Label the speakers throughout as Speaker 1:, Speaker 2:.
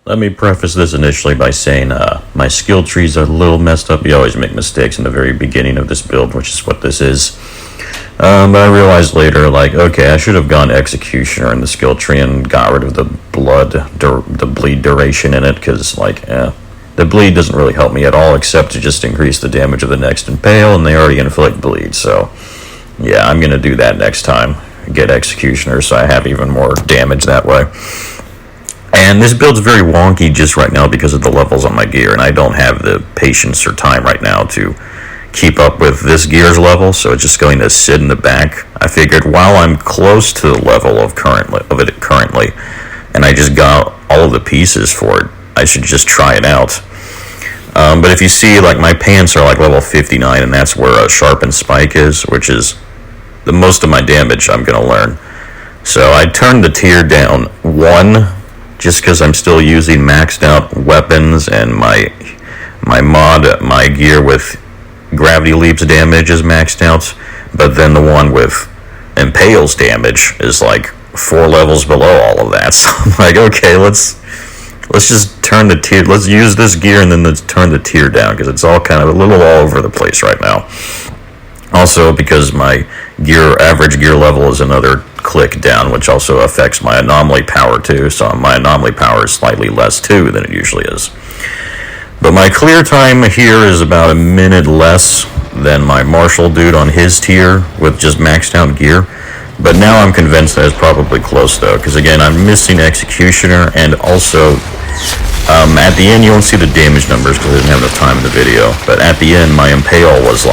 Speaker 1: let me preface this initially by saying my skill trees are a little messed up. You always make mistakes in the very beginning of this build, which is what this is. But I realized later, like, okay, I should have gone Executioner in the skill tree and got rid of the bleed duration in it, because, like, the bleed doesn't really help me at all, except to just increase the damage of the next Impale, and they already inflict bleed, so, yeah, I'm gonna do that next time. Get Executioner, so I have even more damage that way. And this build's very wonky just right now because of the levels on my gear, and I don't have the patience or time right now to keep up with this gear's level, so it's just going to sit in the back. I figured while I'm close to the level of it currently, and I just got all of the pieces for it, I should just try it out. But if you see, like, my pants are like level 59, and that's where a Sharpened Spike is, which is the most of my damage I'm going to learn. So I turned the tier down 1, just because I'm still using maxed out weapons, and my gear with Gravity Leap's damage is maxed out, but then the one with Impale's damage is like 4 levels below all of that. So I'm like, okay, let's just turn the tier, let's use this gear and then let's turn the tier down, because it's all kind of a little all over the place right now. Also, because my average gear level is another click down, which also affects my anomaly power too, so my anomaly power is slightly less too than it usually is. But my clear time here is about a minute less than my Marshall dude on his tier with just maxed out gear. But now I'm convinced that it's probably close though, because again, I'm missing Executioner, and also at the end you won't see the damage numbers because I didn't have enough time in the video, but at the end my Impale was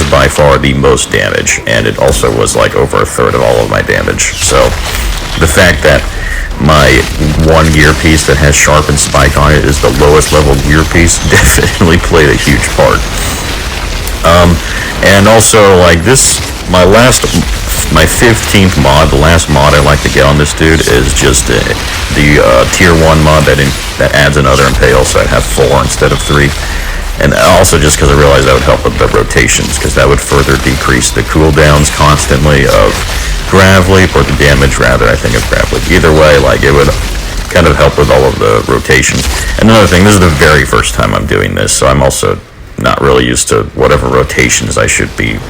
Speaker 1: by far the most damage, and it also was like over a third of all of my damage. So the fact that my one gear piece that has Sharpened Spike on it is the lowest level gear piece definitely played a huge part. And also, like, this, my 15th mod, the last mod I like to get on this dude is just the tier 1 mod that adds another Impale, so I'd have 4 instead of 3. And also just because I realized that would help with the rotations, because that would further decrease the cooldowns constantly of Grav Leap, or the damage rather, I think, of Grav Leap. Either way, like, it would kind of help with all of the rotations. And another thing, this is the very first time I'm doing this, so I'm also not really used to whatever rotations I should be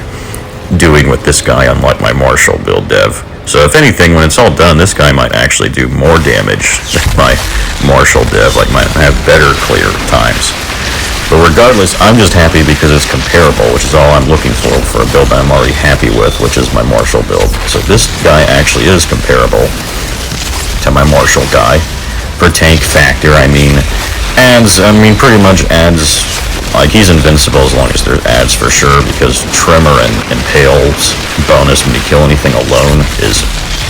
Speaker 1: doing with this guy, unlike my Marshall build dev. So if anything, when it's all done, this guy might actually do more damage than my Marshall dev, like might have better clear times. But regardless, I'm just happy because it's comparable, which is all I'm looking for a build I'm already happy with, which is my Marshall build. So this guy actually is comparable to my Marshall guy. For tank factor, pretty much adds, like, he's invincible as long as there's ads for sure, because Tremor and Impale's bonus when you kill anything alone is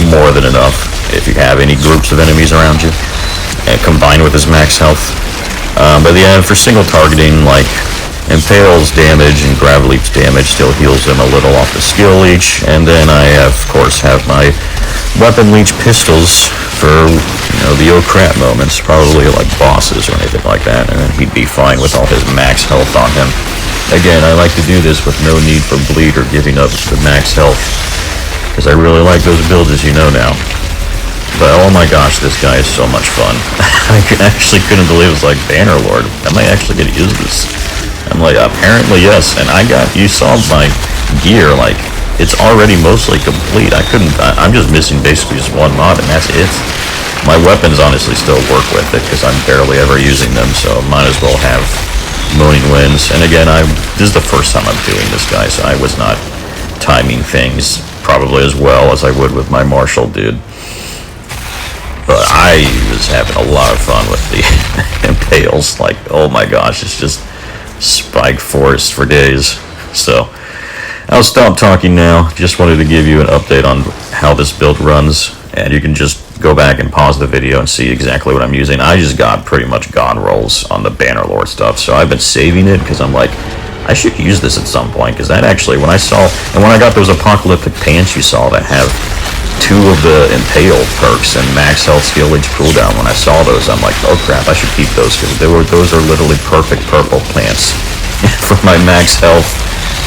Speaker 1: more than enough if you have any groups of enemies around you, and combined with his max health. But yeah, for single targeting, like, Impale's damage and Grav Leap's damage still heals him a little off the skill leech, and then I, of course, have my weapon leech pistols for, the oh crap moments, probably like bosses or anything like that, and then he'd be fine with all his max health on him. Again, I like to do this with no need for bleed or giving up the max health, because I really like those builds, as you know now. But oh my gosh, this guy is so much fun. I actually couldn't believe it was like Bannerlord. Am I actually going to use this? I'm like, apparently yes, and you saw my gear, like, it's already mostly complete. I'm just missing basically just one mod, and that's it. My weapons honestly still work with it, because I'm barely ever using them, so might as well have Moaning Winds. And again, this is the first time I'm doing this, guy, so I was not timing things probably as well as I would with my Marshall dude. But I was having a lot of fun with the Impales. Like, oh my gosh, it's just Spike Forest for days. So I'll stop talking now. Just wanted to give you an update on how this build runs, and you can just go back and pause the video and see exactly what I'm using. I just got pretty much God rolls on the Bannerlord stuff, so I've been saving it because I'm like, I should use this at some point, because that actually, when I got those apocalyptic pants you saw that have 2 of the Impale perks and max health skill leech cooldown, when I saw those, I'm like, oh crap, I should keep those, because those are literally perfect purple plants for my max health,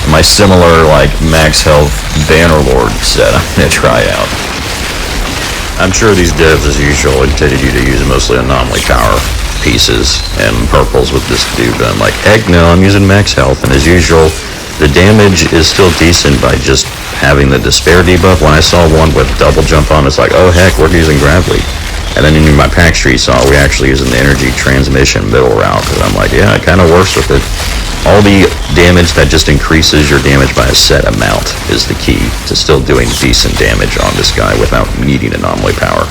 Speaker 1: my similar, like, max health Bannerlord set I'm gonna try out. I'm sure these devs, as usual, intended you to use mostly anomaly power pieces and purples with this dude, but I'm like, heck no, I'm using max health, and as usual, the damage is still decent by just having the despair debuff. When I saw one with double jump on, it's like, oh heck, we're using gravity. And then in my pack street saw we actually using the energy transmission middle route, because I'm like, yeah, it kind of works with it. All the damage that just increases your damage by a set amount is the key to still doing decent damage on this guy without needing anomaly power.